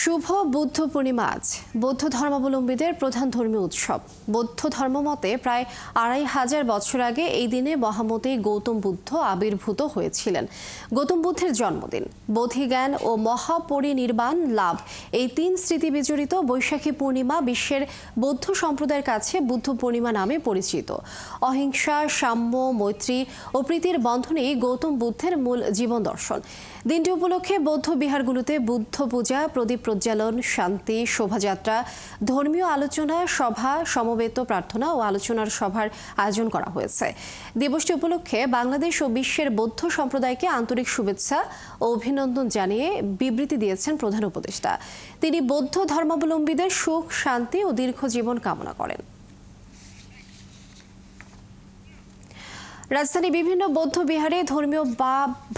শুভ বুদ্ধ পূর্ণিমা আজ বৌদ্ধ ধর্মাবলম্বীদের প্রধান ধর্মীয় উৎসব। বৌদ্ধ ধর্মমতে প্রায় ২৫০০ বছর আগে এই দিনে মহামতি গৌতম বুদ্ধ আবির্ভূত হয়েছিলেন। গৌতম বুদ্ধের জন্মদিন, বোধিজ্ঞান ও মহাপরিনির্বাণ লাভ, এই তিন স্মৃতি বিজড়িত বৈশাখী পূর্ণিমা বিশ্বের বৌদ্ধ সম্প্রদায়ের কাছে বুদ্ধ পূর্ণিমা নামে পরিচিত। অহিংসা, সাম্য, মৈত্রী ও প্রীতির বন্ধনেই গৌতম বুদ্ধের মূল জীবন দর্শন। দিনটি উপলক্ষে বৌদ্ধ বিহারগুলোতে বুদ্ধ পূজা, প্রদীপ প্রজ্বালন, শান্তি শোভাযাত্রা, ধর্মীয় আলোচনা সভা, সমবেত প্রার্থনা ও আলোচনার সভার আয়োজন করা হয়েছে। দিবসটি উপলক্ষে বাংলাদেশ ও বিশ্বের বৌদ্ধ সম্প্রদায়কে আন্তরিক শুভেচ্ছা ও অভিনন্দন জানিয়ে বিবৃতি দিয়েছেন প্রধান উপদেষ্টা। তিনি বৌদ্ধ ধর্মাবলম্বীদের সুখ, শান্তি ও দীর্ঘ জীবন কামনা করেন। রাজধানী বিভিন্ন বৌদ্ধ বিহারে ধর্মীয়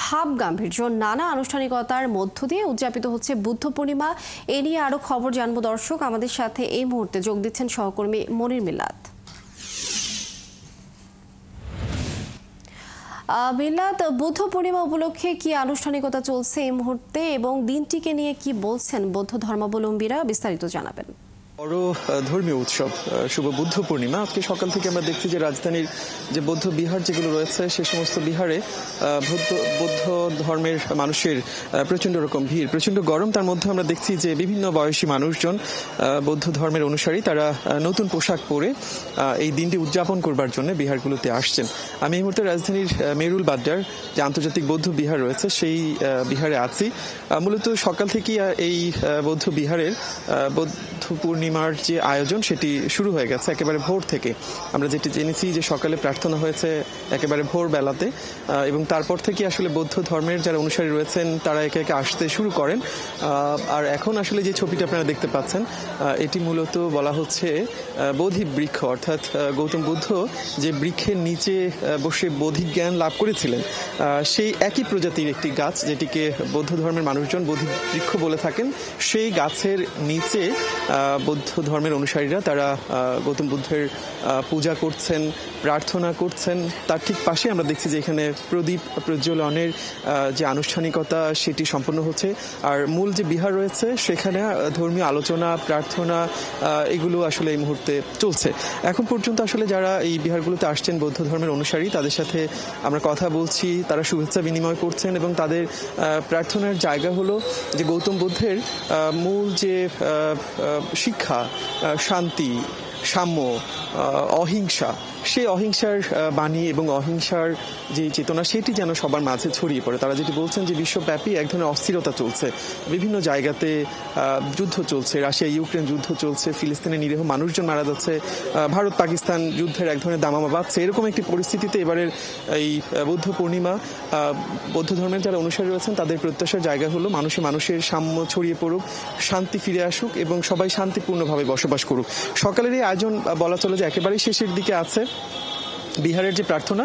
ভাব গাম্ভীর্য নানা আনুষ্ঠানিকতার মধ্য দিয়ে উদযাপিত হচ্ছে বুদ্ধ পূর্ণিমা। এ নিয়ে আরো খবর জানবো দর্শক। আমাদের সাথে এই মুহূর্তে যোগ দিচ্ছেন সহকর্মী মনির মিল্লাত। মিল্লাত, বুদ্ধ পূর্ণিমা উপলক্ষে কি আনুষ্ঠানিকতা চলছে এই মুহূর্তে এবং দিনটিকে নিয়ে কি বলছেন বৌদ্ধ ধর্মাবলম্বীরা, বিস্তারিত জানাবেন। বড় ধর্মীয় উৎসব শুভ বুদ্ধ পূর্ণিমা। আজকে সকাল থেকে আমরা দেখছি যে রাজধানীর যে বৌদ্ধ বিহার যেগুলো রয়েছে সে সমস্ত বিহারে বৌদ্ধ ধর্মের মানুষের প্রচণ্ড রকম ভিড়, প্রচণ্ড গরম। তার মধ্যে আমরা দেখছি যে বিভিন্ন বয়সী মানুষজন, বৌদ্ধ ধর্মের অনুসারী, তারা নতুন পোশাক পরে এই দিনটি উদযাপন করবার জন্য বিহারগুলোতে আসছেন। আমি এই মুহূর্তে রাজধানীর মেরুল বাড্ডার যে আন্তর্জাতিক বৌদ্ধ বিহার রয়েছে সেই বিহারে আছি। মূলত সকাল থেকেই এই বৌদ্ধ বিহারের বৌদ্ধ পূর্ণিমার যে আয়োজন সেটি শুরু হয়ে গেছে একেবারে ভোর থেকে। আমরা যেটি জেনেছি যে সকালে প্রার্থনা হয়েছে একেবারে ভোর বেলাতে, এবং তারপর থেকে আসলে বৌদ্ধ ধর্মের যারা অনুসারী রয়েছেন তারা একে একে আসতে শুরু করেন। আর এখন আসলে যে ছবিটা আপনারা দেখতে পাচ্ছেন এটি মূলত বলা হচ্ছে বোধি বৃক্ষ, অর্থাৎ গৌতম বুদ্ধ যে বৃক্ষের নিচে বসে বোধিজ্ঞান লাভ করেছিলেন সেই একই প্রজাতির একটি গাছ, যেটিকে বৌদ্ধ ধর্মের মানুষজন বোধি বৃক্ষ বলে থাকেন, সেই গাছের নিচে বৌদ্ধ ধর্মের অনুসারীরা তারা গৌতম বুদ্ধের পূজা করছেন, প্রার্থনা করছেন। তার ঠিক পাশে আমরা দেখছি যে এখানে প্রদীপ প্রজ্বলনের যে আনুষ্ঠানিকতা সেটি সম্পন্ন হচ্ছে। আর মূল যে বিহার রয়েছে সেখানে ধর্মীয় আলোচনা, প্রার্থনা এগুলো আসলে এই মুহূর্তে চলছে। এখন পর্যন্ত আসলে যারা এই বিহারগুলোতে আসছেন বৌদ্ধ ধর্মের অনুসারী, তাদের সাথে আমরা কথা বলছি, তারা শুভেচ্ছা বিনিময় করছেন এবং তাদের প্রার্থনার জায়গা হলো যে গৌতম বুদ্ধের মূল যে শিক্ষা, শান্তি, সাম্য, অহিংসা, সেই অহিংসার বাণী এবং অহিংসার যে চেতনা সেটি যেন সবার মাঝে ছড়িয়ে পড়ে। তারা যেটি বলছেন যে বিশ্বব্যাপী এক ধরনের অস্থিরতা চলছে, বিভিন্ন জায়গাতে যুদ্ধ চলছে, রাশিয়া ইউক্রেন যুদ্ধ চলছে, ফিলিস্তিনের নিরীহ মানুষজন মারা যাচ্ছে, ভারত পাকিস্তান যুদ্ধের এক ধরনের দামামা বাজছে। এরকম একটি পরিস্থিতিতে এবারের এই বৌদ্ধ পূর্ণিমা, বৌদ্ধ ধর্মের যারা অনুসারী রয়েছেন তাদের প্রত্যাশার জায়গা হলো মানুষের সাম্য ছড়িয়ে পড়ুক, শান্তি ফিরে আসুক এবং সবাই শান্তিপূর্ণভাবে বসবাস করুক। সকালের এই আয়োজন বলা চলে যে একেবারেই শেষের দিকে আছে। বিহারের যে প্রার্থনা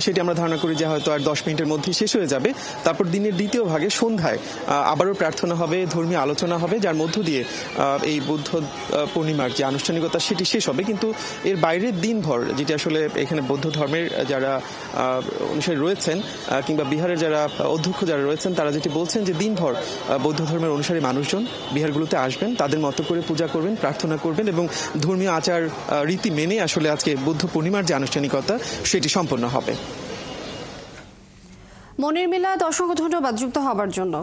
সেটি আমরা ধারণা করি যে হয়তো আর 10 মিনিটের মধ্যেই শেষ হয়ে যাবে। তারপর দিনের দ্বিতীয় ভাগে সন্ধ্যায় আবারও প্রার্থনা হবে, ধর্মীয় আলোচনা হবে, যার মধ্য দিয়ে এই বুদ্ধ পূর্ণিমার যে আনুষ্ঠানিকতা সেটি শেষ হবে। কিন্তু এর বাইরের দিনভর যেটি আসলে এখানে বৌদ্ধ ধর্মের যারা অনুসারী রয়েছেন কিংবা বিহারের যারা অধ্যক্ষ যারা রয়েছেন তারা যেটি বলছেন যে দিনভর বৌদ্ধ ধর্মের অনুসারী মানুষজন বিহারগুলোতে আসবেন, তাদের মতো করে পূজা করবেন, প্রার্থনা করবেন এবং ধর্মীয় আচার রীতি মেনে আসলে আজকে বুদ্ধ পূর্ণিমার যে আনুষ্ঠানিকতা সেটি সম্পন্ন হবে। মনির মিল্লাত, অসংখ্য ধন্যবাদ যুক্ত হবার জন্য।